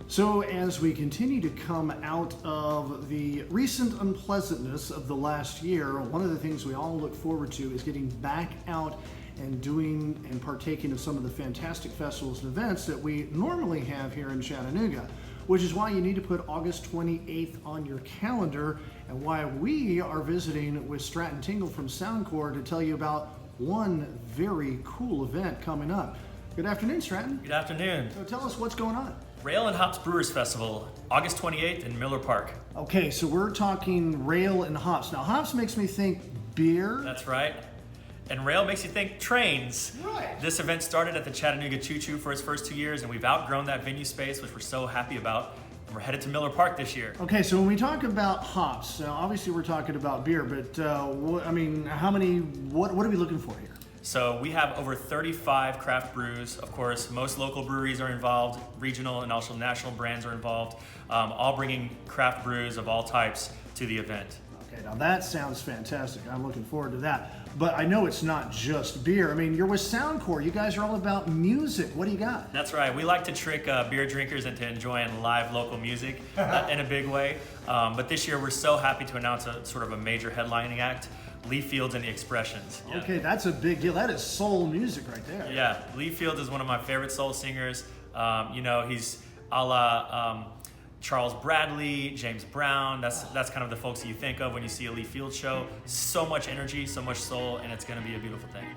So as we continue to come out of the recent unpleasantness of the last year, one of the things we all look forward to is getting back out and doing and partaking of some of the fantastic festivals and events that we normally have here in Chattanooga, which is why you need to put August 28th on your calendar and why we are visiting with Stratton Tingle from SoundCorps to tell you about one very cool event coming up. Good afternoon, Stratton. Good afternoon. So tell us what's going on. Rail Hops Brewers Festival, August 28th in Miller Park. Okay, so we're talking rail and hops. Now, hops makes me think beer. That's right. And rail makes you think trains. Right. This event started at the Chattanooga Choo Choo for its first 2 years, and we've outgrown that venue space, which we're so happy about. And we're headed to Miller Park this year. Okay, so when we talk about hops, now obviously we're talking about beer, but what are we looking for here? So we have over 35 craft brews. Of course, most local breweries are involved, regional and also national brands are involved, all bringing craft brews of all types to the event. Okay, now that sounds fantastic. I'm looking forward to that. But I know it's not just beer. I mean, you're with SoundCorps. You guys are all about music. What do you got? That's right. We like to trick beer drinkers into enjoying live local music in a big way. But this year, we're so happy to announce a sort of a major headlining act. Lee Fields and the Expressions. Yeah. Okay, that's a big deal. That is soul music right there. Yeah, Lee Fields is one of my favorite soul singers. He's a la Charles Bradley, James Brown. That's kind of the folks that you think of when you see a Lee Fields show. So much energy, so much soul, and it's going to be a beautiful thing.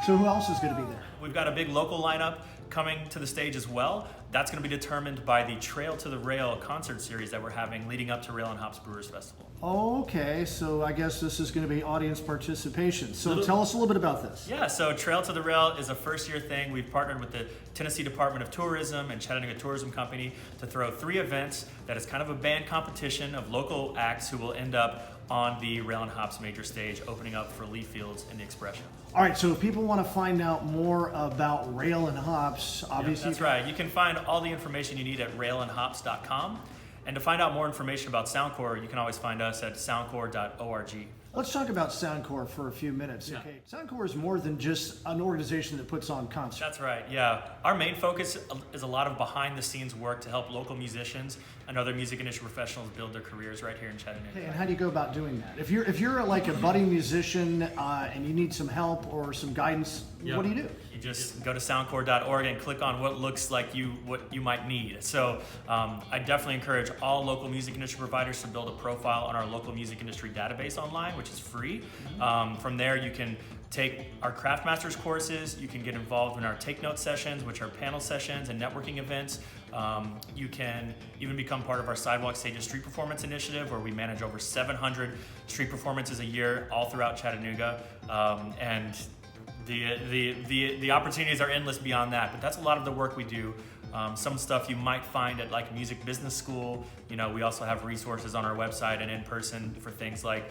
So who else is going to be there? We've got a big local lineup coming to the stage as well. That's going to be determined by the Trail to the Rail concert series that we're having leading up to Rail Hops Brewers Festival. Okay, so I guess this is going to be audience participation. So tell us a little bit about this. Yeah, so Trail to the Rail is a first-year thing. We've partnered with the Tennessee Department of Tourism and Chattanooga Tourism Company to throw 3 events that is kind of a band competition of local acts who will end up on the Rail and Hops major stage, opening up for Lee Fields and the Expression. All right, so if people want to find out more about Rail and Hops, obviously... Yeah, that's right. You can find all the information you need at railandhops.com. And to find out more information about SoundCorps, you can always find us at soundcorps.org. Let's talk about SoundCorps for a few minutes. Yeah. Okay, SoundCorps is more than just an organization that puts on concerts. That's right, yeah. Our main focus is a lot of behind-the-scenes work to help local musicians and other music industry professionals build their careers right here in Chattanooga. Okay, and how do you go about doing that? If you're like a budding musician and you need some help or some guidance, what do? You just go to soundcorps.org and click on what looks like what you might need. So I definitely encourage all local music industry providers to build a profile on our local music industry database online, which is free. From there, you can take our Craft Masters courses. You can get involved in our Take Note sessions, which are panel sessions and networking events. You can even become part of our Sidewalk Stages Street Performance Initiative, where we manage over 700 street performances a year all throughout Chattanooga. And the opportunities are endless beyond that, but that's a lot of the work we do. Some stuff you might find at like music business school. We also have resources on our website and in person for things like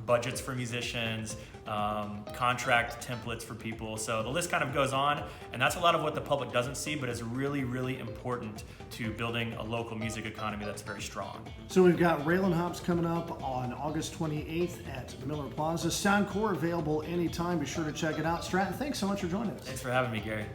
budgets for musicians, contract templates for people. So the list kind of goes on, and that's a lot of what the public doesn't see, but is really, really important to building a local music economy that's very strong. So we've got Rail and Hops coming up on August 28th at Miller Plaza. SoundCorps available anytime. Be sure to check it out. Stratton, thanks so much for joining us. Thanks for having me, Gary.